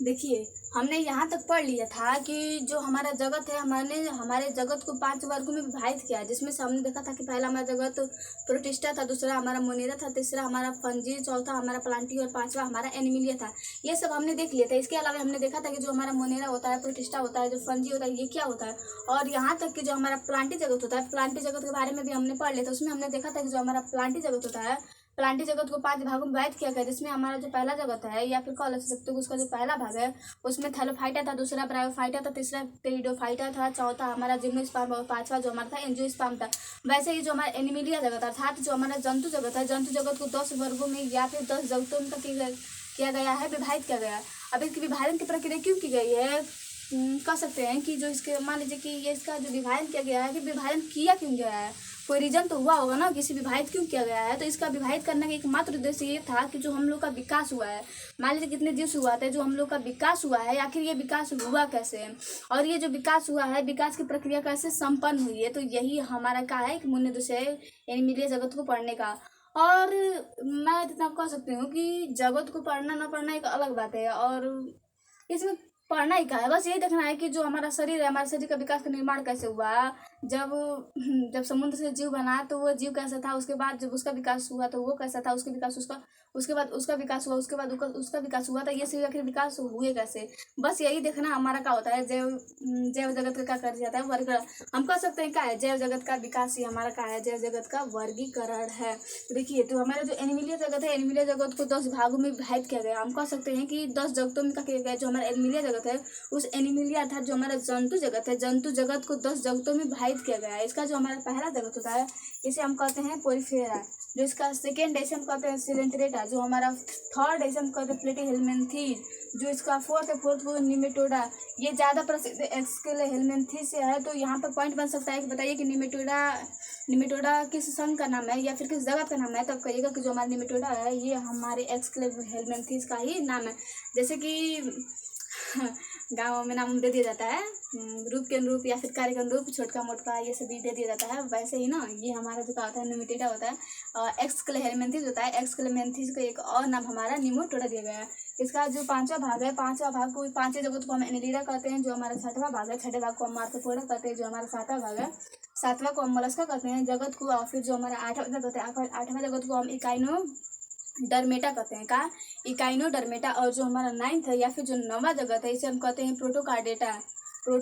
देखिए, हमने यहाँ तक पढ़ लिया था कि जो हमारा जगत है, हमारे जगत को 5 वर्गों में विभाजित किया है, जिसमें से हमने देखा था कि पहला हमारा जगत प्रोटिस्टा था, दूसरा हमारा मोनेरा था, तीसरा हमारा फंजी, चौथा हमारा प्लांटी और पांचवा हमारा एनिमिलिया था। ये सब हमने देख लिया था। इसके अलावा हमने देखा था कि जो हमारा मोनेरा होता है, प्रोटिस्टा होता है, जो फंजी होता है, ये क्या होता है, और यहाँ तक कि जो हमारा प्लांटी जगत होता है, प्लांटी जगत के बारे में भी हमने पढ़ लिया था। उसमें हमने देखा था कि जो हमारा प्लांटी जगत होता है, प्लांटी जगत को 5 भागों में विभाजित किया गया, जिसमें हमारा जो पहला जगत है, या फिर कह सकते हो उसका जो पहला भाग है, उसमें थैलोफाइटा था, दूसरा ब्रायोफाइटा था, तीसरा टेरिडोफाइटा था, चौथा हमारा जिम्नोस्पर्म और पांचवा जो हमारा था एंजियोस्पर्म था। वैसे ही जो हमारा एनिमिलिया जगत अर्थात जो हमारा जंतु जगत है, जंतु जगत को 10 वर्गों में या फिर 10 जगतों में किया गया है, विभाजित किया गया है। अब इसकी विभाजन की प्रक्रिया क्यों की गई है, कह सकते हैं कि जो इसके मान लीजिए कि ये इसका जो विभाजन किया गया है, कि विभाजन किया क्यों गया है, कोई रीजन तो हुआ होगा ना, किसी विभाजित क्यों किया गया है। तो इसका विभाजित करने का एकमात्र उद्देश्य ये था कि जो हम लोग का विकास हुआ है, मान लीजिए कितने जीव से हुआ था, जो हम लोग का विकास हुआ है, आखिर ये विकास हुआ कैसे, और ये जो विकास हुआ है, विकास की प्रक्रिया कैसे संपन्न हुई है। तो यही हमारा क्या है कि मूल उद्देश्य है एनिमिलिया जगत को पढ़ने का। और मैं इतना कह सकती हूँ कि जगत को पढ़ना ना पढ़ना एक अलग बात है, और इसमें पढ़ना ही का है, बस यही देखना है कि जो हमारा शरीर है, हमारे शरीर का विकास का निर्माण कैसे हुआ, जब जब समुद्र से जीव बना तो वो जीव कैसा था, उसके बाद जब उसका विकास हुआ तो वो कैसा था, उसके विकास उसके बाद उसका विकास हुआ, उसके बाद उसका विकास हुआ, तो ये सभी आखिर विकास हुए कैसे, बस यही देखना हमारा क्या होता है। जैव जगत का क्या कर जाता है, वर्गीकरण। हम कह सकते हैं क्या है, जैव जगत का विकास ही हमारा क्या है, जैव जगत का वर्गीकरण है। तो देखिए, तो हमारा जो एनिमिलिया जगत है, एनिमिलिया जगत को 10 भागों में विभाजित किया गया। हम कह सकते हैं कि 10 जगतों में किया गया। जो हमारा एनिमिलिया जगत है, उस एनिमिलिया अर्थात जो हमारा जंतु जगत है, जंतु जगत को 10 जगतों में विभाजित किया गया है। इसका जो हमारा पहला जगत होता है, इसे हम कहते हैं पोरिफेरा। जो इसका सेकेंड है, इसे हम कहते हैं सिलेंट्रेटा। जो हमारा थर्ड है, इसे हम कहते हैं प्लेटीहेल्मिन्थीज। जो इसका फोर्थ वो निमेटोडा। ये ज़्यादा प्रसिद्ध एक्सकेलेहेल्मिन्थीज से है। तो यहाँ पर पॉइंट बन सकता है कि बताइए कि निमेटोडा किस संघ का नाम है या फिर किस जगत का नाम है। तब कहिएगा कि जो हमारा निमेटोडा है, ये हमारे एक्सकेलेहेल्मिन्थीज का ही नाम है। जैसे कि गाँव में नाम दे दिया जाता है रूप के अनुरूप या फिर कार्य के अनुरूप, छोटका मोटका ये सभी दे दिया जाता है। वैसे ही ना, ये हमारा जो होता है निमेटोडा होता है, और एक्सकेलेहेल्मिन्थीज होता है। एक्सकेलेहेल्मिन्थीज को एक और नाम हमारा निमेटोडा दिया गया है। इसका जो 5वां भाग है, 5वां भाग को 5 जगत को हम एनेलिडा कहते हैं। जो हमारा 6वां भाग है, 6ठे भाग को हम आर्थ्रोपोडा कहते हैं। जो हमारा 7वां भाग है, 7वां को हम मोलस्का कहते हैं जगत को। और फिर जो हमारा 8वां जगत है, 8वां जगत को हम इकाइनोडर्मेटा कहते हैं। का इकाइनोडर्मेटा। और जो हमारा 9th है या फिर जो 9वां जगत है, इसे हम कहते हैं प्रोटोकार्डेटा। और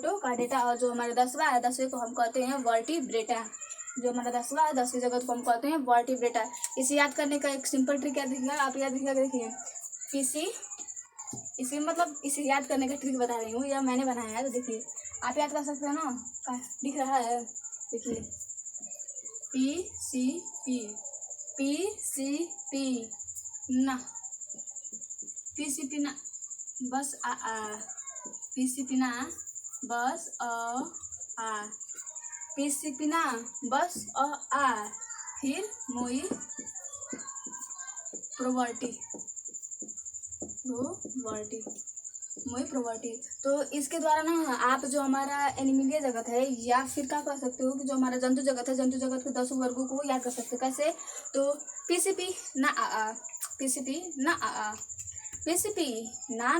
जो हमारा 10वां है, 10वें को हम कहते हैं वर्टिब्रेटा। जो हमारा 10वां है, 10वीं जगत को हम कहते हैं वर्टिब्रेटा। इसे याद करने का एक सिंपल ट्रिक याद रखिएगा, आप याद रखिएगा। देखिए, इसे याद करने का ट्रिक बता रही हूँ, या मैंने बनाया है। तो देखिए, आप याद कर सकते हो ना, दिख रहा है। देखिए, PCP ना, PCP ना, बस PCP ना, बस PCP ना, बस फिर मोई प्रोवर्टी। तो इसके द्वारा ना आप जो हमारा एनिमिलिया जगत है, या फिर क्या कर सकते हो कि जो हमारा जंतु जगत है, जंतु जगत के 10 वर्गों को याद कर सकते हो। कैसे? तो PCP ना PCP ना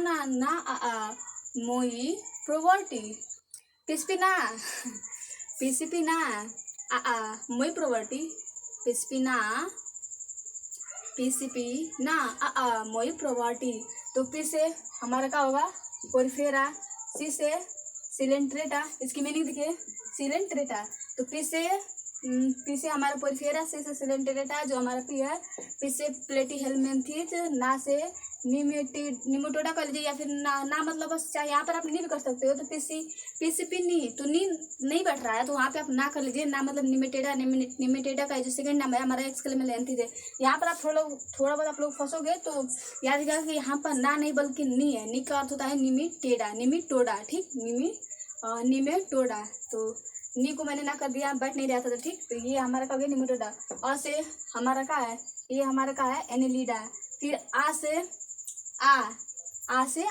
मोई प्रोवर्टी। PCP ना मोई प्रोवर्टी। PCP ना मोई प्रोवर्टी। तो P से हमारा क्या होगा, पोरिफेरा। C से सिलेंट्रेटा। इसकी मीनिंग देखिए, सिलेंट्रेटा। तो P से हमारा पोरिफेरा, C से सिलेंट्रेटा। जो हमारा P है, P से प्लेटीहेल्मिन्थीज, ना से निमेटोडा कर लीजिए, या फिर ना मतलब बस चाहे यहाँ पर आप नी भी कर सकते हो। तो PCP नी, तो नी नहीं बैठ रहा है, तो वहाँ पे आप ना कर लीजिए। ना मतलब निमेटेडा का जो सेकंड नाम है हमारा एक्सकेलेहेल्मिन्थीज है। यहाँ पर आप थोड़ा बहुत आप लोग फंसोगे, तो याद रखिएगा कि यहाँ पर ना नहीं बल्कि नी है। नी का अर्थ होता है निमिटोडा। ठीक, निमेटोडा। तो नी को मैंने ना कर दिया, बैठ नहीं रहा था, तो ठीक। तो ये हमारा कब है, निमेटोडा। और से हमारा क्या है, ये हमारा क्या है, एनेलिडा। फिर आ से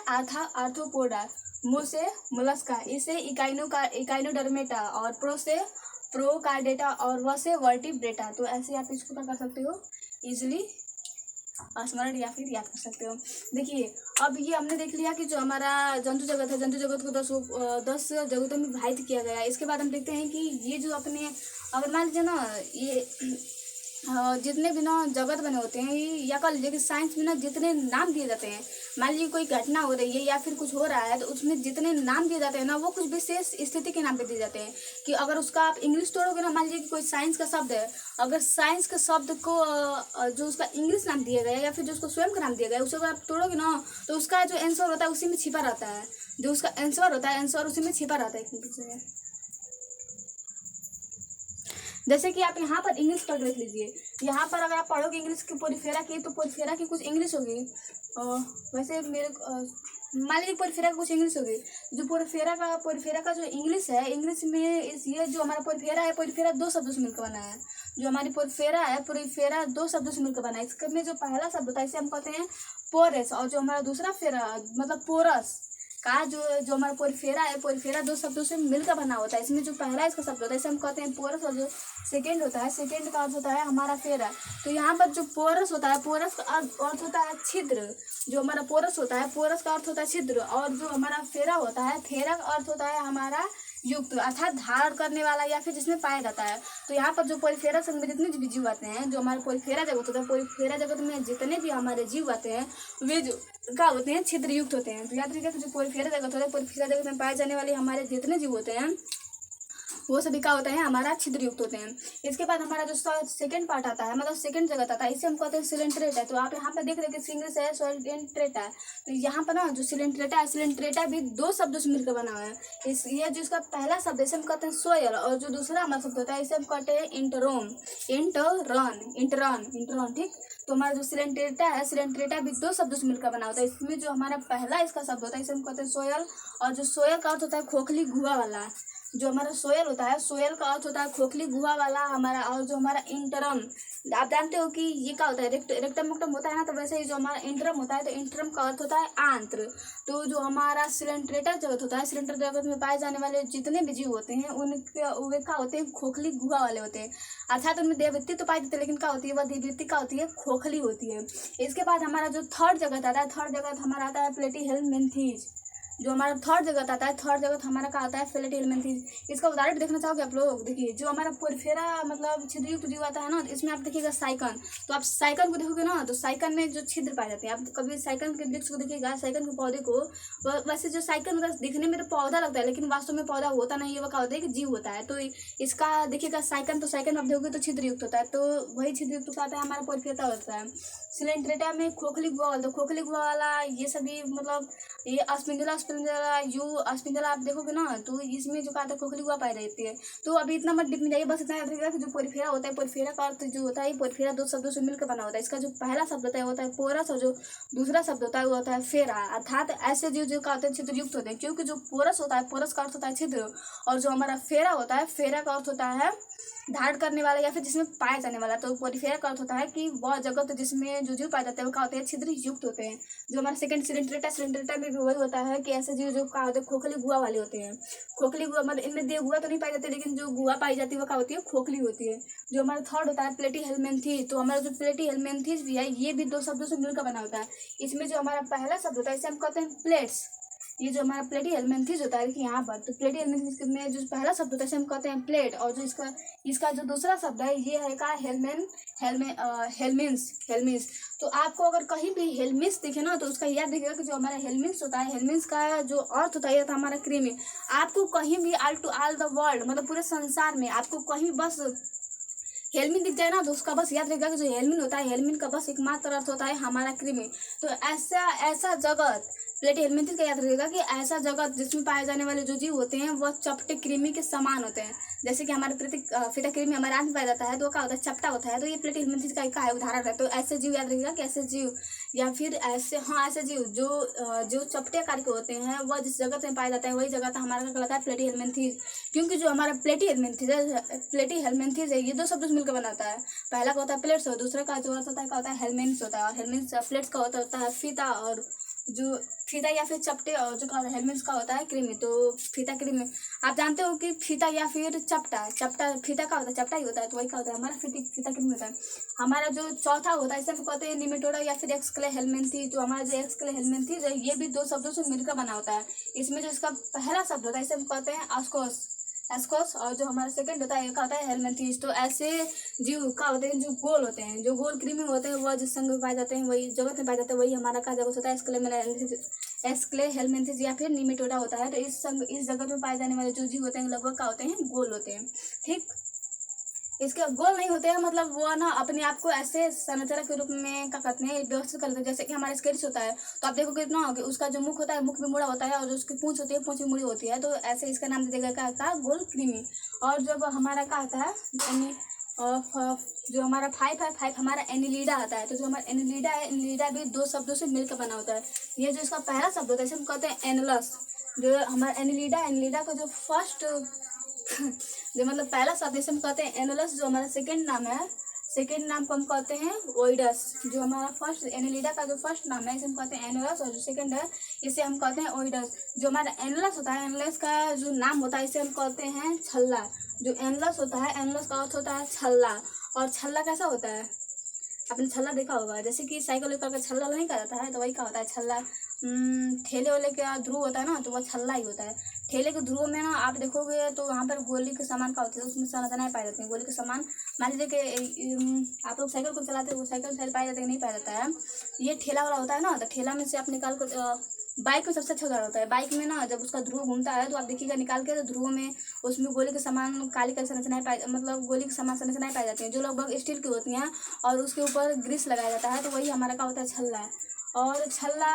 आर्थ्रोपोडा। मु से मोलस्का। इसे इकाइनोडर्मेटा। और प्रो से प्रोकार्डेटा। और व से वर्टिब्रेटा। तो ऐसे आप इसको क्या कर सकते हो, इजिली स्मरण या फिर याद कर सकते हो। देखिए अब ये हमने देख लिया कि जो हमारा जंतु जगत है, जंतु जगत को 10 जगतों में विभाजित किया गया है। इसके बाद हम देखते हैं कि ये जो अपने, अगर मान लीजिए ना ये जितने भी ना जगत बने होते हैं, या कह लीजिए कि साइंस में ना जितने नाम दिए जाते हैं, मान लीजिए कोई घटना हो रही है या फिर कुछ हो रहा है, तो उसमें जितने नाम दिए जाते हैं ना वो कुछ विशेष स्थिति के नाम पे दिए जाते हैं। कि अगर उसका आप इंग्लिश तोड़ोगे ना, मान लीजिए कि कोई साइंस का शब्द है, अगर साइंस के शब्द को जो उसका इंग्लिश नाम दिया गया है या फिर जो उसको स्वयं का नाम दिया गया है, उसे अगर आप तोड़ोगे ना तो उसका जो आंसर होता है उसी में छिपा रहता है। जो उसका आंसर होता है, आंसर उसी में छिपा रहता है। जैसे कि आप यहाँ पर इंग्लिश पढ़ देख लीजिए, यहाँ पर अगर आप पढ़ोगे इंग्लिश की पोरीफेरा की, तो पोरीफेरा की कुछ इंग्लिश होगी। वैसे मेरे मान लीजिए पोरीफेरा की कुछ इंग्लिश होगी। जो पोरीफेरा का जो इंग्लिश है, इंग्लिश में ये जो हमारा पोरीफेरा है, पोरीफेरा 2 शब्दों से मिलकर बना है। जो हमारी पोरीफेरा है, पोरीफेरा 2 शब्दों से मिलकर बना है। इसमें जो पहला शब्द होता है इसे हम कहते हैं पोरस, और जो हमारा दूसरा फेरा मतलब पोरस का जो हमारा पोरीफेरा है, पोरीफेरा 2 शब्दों से मिलकर बना होता है। इसमें जो पहला इसका शब्द होता है इसे हम कहते हैं पोरस, और जो सेकेंड होता है, सेकेंड का अर्थ होता है हमारा फेरा। तो यहाँ पर जो पोरस होता है, पोरस का अर्थ होता है छिद्र। जो हमारा पोरस होता है, पोरस का अर्थ होता है छिद्र, और जो हमारा फेरा होता है, फेरा का अर्थ होता है हमारा युक्त, अर्थात धारण करने वाला या फिर जिसमें पाया जाता है। तो यहाँ पर जो पोरीफेरा संघ में जितने भी जीव आते हैं, जो हमारे पोरीफेरा जगत होता है, पोरीफेरा जगत में जितने भी हमारे जीव आते हैं वे जो क्या होते हैं, छिद्र युक्त होते हैं। तो याद रखिएगा कि जो पोरीफेरा जगत होता है, पोरीफेरा जगत में पाए जाने वाले हमारे जितने जीव होते हैं वो सभी का होता है हमारा छिद्र युक्त होते हैं। इसके बाद हमारा जो सेकंड पार्ट आता है, मतलब सेकंड जगत आता है, इसे हम कहते हैं सिलेंट्रेटा। तो आप यहाँ पे देख रहे हैं कि सिंग्लिश है सिलेंट्रेटा। तो यहाँ पर ना जो सिलेंट्रेटा है, सिलेंट्रेटा भी 2 शब्दों से मिलकर बना हुआ है। ये जो इसका पहला शब्द है इसे हम कहते हैं सोयल, और जो दूसरा हमारा शब्द होता है इसे हम कहते हैं इंटरोम, इंटरॉन। ठीक, तो हमारा जो सिलेंट्रेटा है, सिलेंट्रेटा भी 2 शब्दों से मिलकर बना होता है। इसमें जो हमारा पहला इसका शब्द होता है इसे हम कहते हैं सोयल, और जो सोयल का अर्थ होता है खोखली गुहा वाला। जो हमारा सोयल होता है, सोयल का अर्थ होता है खोखली गुहा वाला हमारा। और जो हमारा इंटरम, आप जानते हो कि ये क्या होता है, रेक्टम मुक्टम होता है ना, तो वैसे ही जो हमारा इंटरम होता है, तो इंटरम का अर्थ होता है आंत्र। तो जो हमारा सिलेंट्रेटा जगत होता है, सिलेंटर जगत में पाए जाने वाले जितने भी जीव होते हैं उनके वे क्या होते हैं, खोखली गुहा वाले होते हैं। अर्थात उनमें देववृत्ति तो पाई जाती है, लेकिन क्या होती है, वह देववृत्ति क्या होती है, खोखली होती है। इसके बाद हमारा जो थर्ड जगत आता है, थर्ड जगत हमारा आता है प्लेटीहेल्मिन्थेस। जो हमारा थर्ड जगत आता है, थर्ड जगत हमारा क्या आता है, प्लेटीहेल्मिन्थेस। इसका उदाहरण देखना चाहोगे आप लोग? देखिए जो हमारा पोरीफेरा मतलब छिद्रयुक्त जीव आता है ना, इसमें आप देखिएगा साइकन। तो आप साइकन को देखोगे ना, तो साइकन में जो छिद्र पाए जाते हैं, आप कभी साइकन के वृक्ष को देखिएगा, साइकन के पौधे को, वैसे जो साइकन मतलब दिखने में तो पौधा लगता है, लेकिन वास्तव में पौधा होता नहीं है, वो क्या होता है कि जीव होता है। तो इसका देखिएगा साइकन, तो साइकन आप देखोगे तो छिद्रयुक्त होता है। तो वही छिद्रयुक्त का आता है हमारा पोरीफेरा होता है। सिलेंट्रेटा में खोखली गुहा वाला, तो खोखली गुहा वाला ये सभी मतलब ये अस्पिंजला अस्पिंजला आप देखोगे ना, तो इसमें जो कहते हैं खोखली गुहा पाई जाती है। तो अभी इतना मत डिप में जाइए, बस इतना याद रखिएगा कि जो पोरीफेरा होता है, पोरीफेरा का अर्थ जो होता है, पोरीफेरा 2 शब्दों से मिलकर बना होता है। इसका जो पहला शब्द होता है पोरस, और जो दूसरा शब्द होता है वो होता है फेरा। अर्थात ऐसे जीव जो कहते हैं छिद्रयुक्त होते हैं, क्योंकि जो पोरस होता है, पोरस का अर्थ होता है छिद्र, और जो हमारा फेरा होता है, फेरा का अर्थ होता है धारण करने वाला या फिर जिसमें पाया जाने वाला। तो पोरीफेरा का अर्थ होता है कि वह जगत जिसमें जो जीव पाए जाते हैं वो क्या होते हैं, छिद्र युक्त होते हैं। जो हमारा सेकंड सिलेंट्रेटा में भी वही होता है कि ऐसे जीव जो क्या होते हैं, खोखली गुहा वाले होते हैं। खोखली गुहा मतलब इनमें देह गुहा तो नहीं पाई जाती, लेकिन जो गुहा पाई जाती है वो क्या होती है, खोखली होती है। जो हमारा थर्ड होता है प्लेटीहेल्मिन्थेस। तो हमारा जो प्लेटीहेल्मिन्थेस भी है, ये भी 2 शब्दों से मिलकर बना होता है। इसमें जो हमारा पहला शब्द होता है इसे हम कहते हैं प्लेट्स। ये जो हमारा प्लेटीहेल्मिन्थेस होता है, देखिए यहाँ पर, तो प्लेटीहेल्मिन्थेस में जो पहला शब्द होता है इसे हम कहते हैं प्लेट, और जो इसका जो दूसरा शब्द है ये है का हेलमिन्स। तो आपको अगर कहीं भी हेलमिन्स दिखे ना, तो उसका याद रखिएगा कि जो हमारा हेलमिन्स होता है, हेलमिन्स का जो अर्थ होता है हमारा कृमि। आपको कहीं भी all to all the world मतलब पूरे संसार में आपको कहीं बस हेलमिन दिख जाए ना, तो उसका बस याद रखिएगा कि जो हेलमिन होता है, हेलमिन का बस एकमात्र अर्थ होता है हमारा कृमि। तो ऐसा जगत प्लेटीहेल्मिन्थेस का याद रखिएगा कि ऐसा जगत जिसमें पाए जाने वाले जो जीव होते हैं वह चपटे कृमि के समान होते हैं। जैसे कि हमारे फीता कृमि हमारे आंत में पाया जाता है, तो क्या होता है, चपटा होता है। तो ये प्लेटीहेल्मिन्थेस का है उदाहरण है। तो ऐसे जीव याद रखिएगा कि ऐसे जीव या फिर ऐसे जीव जो चपटे आकार के होते हैं, वह जिस जगत में पाया जाता है वही जगत हमारा कहलाता है प्लेटीहेल्मिन्थेस। क्योंकि जो हमारा प्लेटीहेल्मिन्थेस है ये 2 शब्दों से मिलकर बनाता है। पहला का होता है प्लेट्स, और दूसरे का जो अर्थ होता है क्या होता है, हेलमिन्स होता है। और हेलमिन्स प्लेट्स का होता है फीता, और जो फीता या फिर चपटे और जो हेलमेट का होता है कृमि, तो फीता कृमि आप जानते हो कि फीता या फिर चपटा, चपटा फीता का होता है, चपटा ही होता है, तो वही का होता है हमारा फीता कृमि होता है। हमारा जो चौथा होता है इसे हम कहते हैं निमेटोडा या फिर एक्सक्ले हेलमेंथी। जो हमारा जो एक्सक्ले हेलमेंथी जो ये भी 2 शब्दों से मिलकर बना होता है। इसमें जो इसका पहला शब्द होता है इसे हम कहते हैं आस्कोस, एस्कोस, और जो हमारा सेकंड होता है ये का होता है हेलमेंथीस। तो ऐसे जीव का होते हैं जो गोल होते हैं, जो गोल कृमि होते हैं, वह जिस संघ में पाए जाते हैं, वही जगत में पाए जाते हैं, वही हमारा का जगत होता है एस्क्ले हेलमेंथिस या फिर निमेटोडा होता है। तो इस जगत में पाए जाने वाले जो जीव होते हैं लगभग का होते हैं गोल होते हैं। ठीक, इसके गोल नहीं होते हैं, मतलब वो ना अपने आप को ऐसे संरचना के रूप में क्या करते हैं व्यवस्थित कर लेते हैं। जैसे कि हमारा स्केच होता है तो आप देखोगे ना कि उसका जो मुख होता है मुख भी मुड़ा होता है, और जो उसकी पूंछ होती है पूंछ भी मुड़ी होती है। तो ऐसे इसका नाम दे देगा क्या, गोल कृमि। और जब हमारा क्या आता है जो हमारा फाइव है, फाइव हमारा एनिलीडा आता है। तो जो हमारा एनिलीडा है, एनिलीडा भी 2 शब्दों से मिलकर बना होता है। ये जो इसका पहला शब्द होता है इसे हम कहते हैं एनलस। जो हमारा एनिलीडा, एनिलीडा का जो फर्स्ट जो मतलब पहला शब्द इसे हम कहते हैं एनलस। जो हमारा सेकंड नाम है, सेकंड नाम को हम कहते हैं ओइडस। जो हमारा फर्स्ट एनिलीडा का जो फर्स्ट नाम है इसे हम कहते हैं एनलस, और जो सेकंड है इसे हम कहते हैं ओइडस। जो हमारा एनलस होता है, एनलस का जो नाम होता है इसे हम कहते हैं छल्ला। जो एनलस होता है, एनलस का अर्थ होता है छल्ला। और छल्ला कैसा होता है, आपने छल्ला देखा होगा, जैसे कि साइकिल लेकर के छल्ला नहीं कर जाता है, तो वही का होता है छल्ला। ठेले वाले का ध्रुव होता है ना, तो वह छल्ला ही होता है। ठेले के ध्रुव में ना आप देखोगे तो वहाँ पर गोली के सामान का होता है, उसमें संरचनाएं पाई जाती हैं। गोली के सामान मान लीजिए कि आप लोग साइकिल को चलाते हो, वो साइकिल शायद पाया जाता है, नहीं पाया जाता है। ये ठेला वाला होता है ना, तो ठेला में से आप निकाल कर बाइक में सबसे अच्छा उदाहरण होता है। बाइक में ना जब उसका ध्रुव घूमता है तो आप देखिएगा निकाल के, तो ध्रुव में उसमें गोली के सामान काली काली संरचनाएं पाई, मतलब गोली के सामान संरचनाएं पाई जाती हैं, जो लगभग स्टील की होती हैं, और उसके ऊपर ग्रीस लगाया जाता है। तो वही हमारा क्या होता है, छल्ला है। और छल्ला,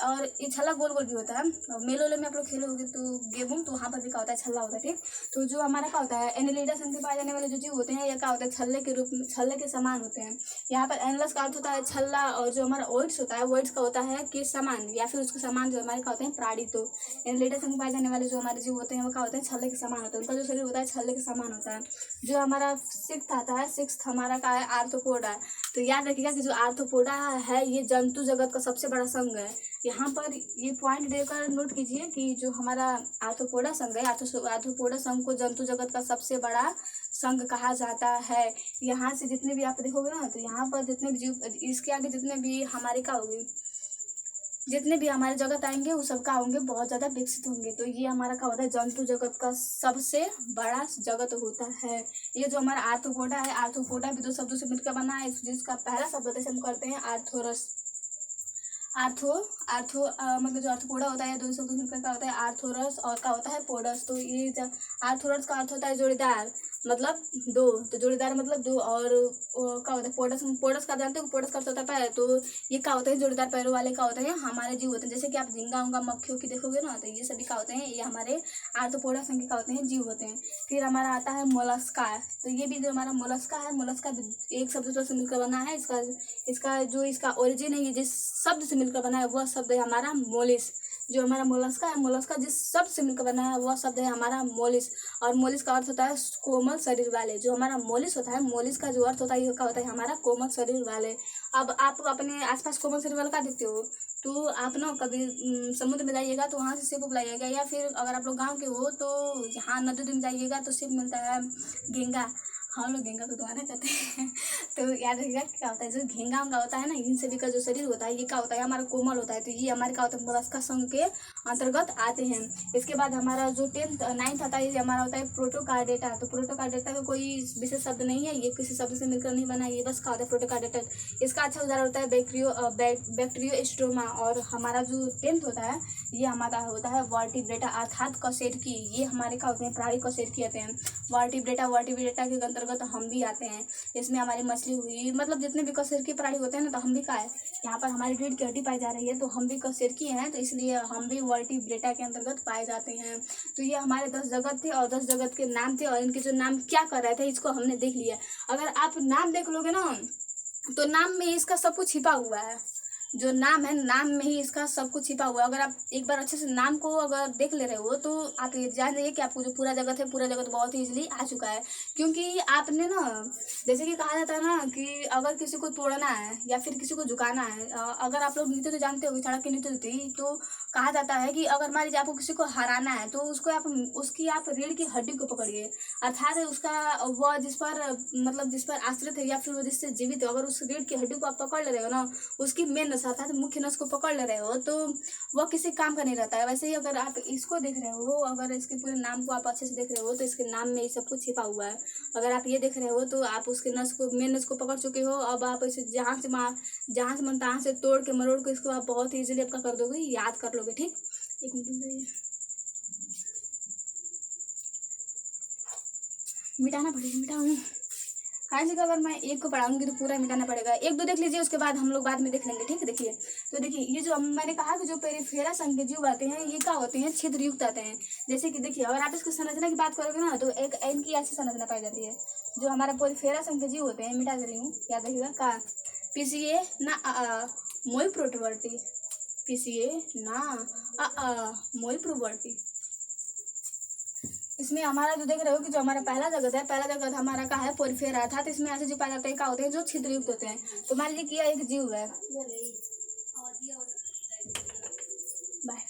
और ये छल्ला गोल गोल भी होता है। मेले वेले में आप लोग खेले होंगे तो गेम, तो वहाँ पर भी क्या होता है, छल्ला होता है। ठीक, तो जो हमारा क्या होता है एनिलीडा संघ में पाए जाने वाले जो जीव होते हैं, ये क्या होता है, छल्ले के रूप में, छल्ले के समान होते हैं। यहाँ पर एनलस का अर्थ होता है छल्ला, और जो हमारा ओइड्स होता है, ओइड्स का होता है कि समान या फिर उसके समान जो हमारे क्या होते हैं प्राणी। तो एनिलीडा संघ में पाए जाने वाले जो हमारे जीव होते हैं वो क्या होते हैं, छल्ले के समान होते हैं। उनका जो शरीर होता है छल्ले के समान होता है। जो हमारा सिक्स्थ आता है, सिक्स्थ हमारा का है आर्थ्रोपोडा। तो याद रखिएगा कि जो आर्थ्रोपोडा है ये जंतु जगत का सबसे बड़ा संघ है। यहाँ पर ये पॉइंट देकर नोट कीजिए कि जो हमारा आर्थ्रोपोडा संघ है, आर्थ्रोपोडा संघ को जंतु जगत का सबसे बड़ा संघ कहा जाता है। यहाँ से जितने भी आप देखोगे ना, तो यहाँ पर जितने भी जीव, इसके आगे जितने भी हमारे क्या होगी, जितने भी हमारे जगत आएंगे वो सब का होंगे बहुत ज़्यादा विकसित होंगे। तो ये हमारा क्या होता है, जंतु जगत का सबसे बड़ा जगत होता है। ये जो हमारा आर्थ्रोपोडा है, आर्थ्रोपोडा भी 2 शब्दों से मिलकर बना है, जिसका पहला शब्द होता है हम करते हैं आर्थोरस। आर्थो आर्थो मतलब जो आर्थ्रोपोडा होता है 2 शब्दों से मिलकर का होता है आर्थोरस, और का होता है पोडस। तो ये आर्थोरस का अर्थ होता है जोड़ीदार, मतलब 2। तो जोड़ीदार मतलब 2, और क्या होता है पोडस, पोडस का जानते हो, पोडस का अर्थ होता है पैर। तो ये क्या होते हैं, जोड़ीदार पैरों वाले का होते हैं हमारे जीव होते हैं। जैसे कि आप झींगा उंगा मक्खियों की देखोगे ना, तो ये सभी का होते हैं, ये हमारे आर्थ्रोपोडा संघ का होते हैं, जीव होते हैं। फिर हमारा आता है मोलस्का। तो ये भी जो हमारा मोलस्का है, मोलस्का एक शब्द से मिलकर बना है। इसका ओरिजिन है, ये जिस शब्द से मिलकर बना है वह शब्द है हमारा मोलिस। जो हमारा मोलस्का है, मोलस्का जिस शब्द से मिलकर बना है वह शब्द है हमारा मोलिस। और मोलिस का अर्थ होता है कोमल शरीर वाले। जो हमारा मोलिस होता है, मोलिस का जो अर्थ होता है ये क्या होता है, हमारा कोमल शरीर वाले। अब आप अपने आसपास कोमल शरीर वाले का देखते हो, तो आप ना कभी समुद्र में जाइएगा तो वहाँ से सिप लाइएगा, या फिर अगर आप लोग गाँव के हो तो यहाँ नदी में जाइएगा तो सिप मिलता है गेंगा। हम लोग घेंगा को दोबारा कहते हैं। तो याद रखिएगा क्या होता है, जो घेंगा उंगा होता है ना, इन सभी का जो शरीर होता है ये क्या होता है, हमारा कोमल होता है। तो ये हमारे क्या होता है, मोलस्का संघ के अंतर्गत आते हैं। इसके बाद हमारा जो 9th आता है, ये हमारा होता है प्रोटोकार्डेटा। तो प्रोटोकार्डेटा का कोई विशेष शब्द नहीं है, ये किसी शब्द से मिलकर नहीं बना, ये बस क्या होता है प्रोटोकार्डेटा। इसका अच्छा उदाहरण होता है बैक्टीरियोस्टोमा। और हमारा जो 10th होता है ये हमारा होता है वर्टिब्रेटा, अर्थात कशेरुकी। ये हमारे क्या होते हैं, प्राणी कशेरुकी आते हैं। वर्टिब्रेटा के अंतर्गत हम भी आते हैं। इसमें हमारी मछली हुई, मतलब जितने भी कशेरुकी प्राणी होते हैं ना, तो हम भी का है, यहाँ पर हमारी रीढ़ की हड्डी पाई जा रही है तो हम भी कशेरुकी हैं, तो इसलिए हम भी वर्टिब्रेटा के अंतर्गत पाए जाते हैं। तो ये हमारे 10 जगत थे, और 10 जगत के नाम थे, और इनके जो नाम क्या कर रहे थे इसको हमने देख लिया। अगर आप नाम देख लोगे ना, तो नाम में इसका सब कुछ छिपा हुआ है। जो नाम है, नाम में ही इसका सब कुछ छिपा हुआ है। अगर आप एक बार अच्छे से नाम को अगर देख ले रहे हो तो आप ये जान जाइए कि आपको जो पूरा जगत है, पूरा जगत बहुत ही इजीली आ चुका है। क्योंकि आपने ना, जैसे कि कहा जाता है ना कि अगर किसी को तोड़ना है या फिर किसी को झुकाना है, अगर आप लोग नृत्य तो जानते हो, सड़क की नृत्य थी, तो कहा जाता है कि अगर मान लीजिए आपको किसी को हराना है तो उसको आप उसकी आप रीढ़ की हड्डी को पकड़िए, अर्थात उसका वह जिस पर मतलब जिस पर आश्रित है या फिर वो जिससे जीवित है, अगर उस रीढ़ की हड्डी को आप पकड़ ले रहे हो ना, उसकी मेन नस अर्थात मुख्य नस को पकड़ ले रहे हो, तो वह किसी काम का नहीं रहता है। वैसे ही अगर आप इसको देख रहे हो, अगर इसके पूरे नाम को आप अच्छे से देख रहे हो तो इसके नाम में ये सब कुछ छिपा हुआ है। अगर आप ये देख रहे हो तो आप उसके नस को, मेन नस को पकड़ चुके हो। अब आप इसे जहाँ से मन तहाँ से तोड़ के मरोड़ के इसको आप बहुत ही ईजिली आपका कर दोगे, याद कर लोगे। ठीक, एक मिनट मिटाना पड़ेगा, मिटाऊँ हाँ जी। अगर मैं एक को पढ़ाऊंगी तो पूरा मिटाना पड़ेगा। एक दो देख लीजिए, उसके बाद हम लोग बाद में देख लेंगे। ठीक है, देखिए तो देखिए ये जो मैंने कहा कि जो पेरिफेरा संघ के जीव आते हैं ये क्या होते हैं, छिद्र युक्त आते हैं। जैसे कि देखिए अगर आप इसकी संरचना की बात करोगे ना तो एक इनकी ऐसी संरचना पाई जाती है। जो हमारा पेरिफेरा संघ के जीव होते हैं, मिटा दे रही हूँ, याद रखिएगा का पीसीए ना मोई प्रोटोवर्टी, पीसीए ना मोई प्रोवर्टी। इसमें हमारा जो देख रहे हो कि जो हमारा पहला जगत है, पहला जगत हमारा का है पोरिफेरा, अर्थात इसमें ऐसे जो पाए जाते हैं क्या होते हैं, जो छिद्रयुक्त होते हैं। तो मान लीजिए कि यह एक जीव है। बाय।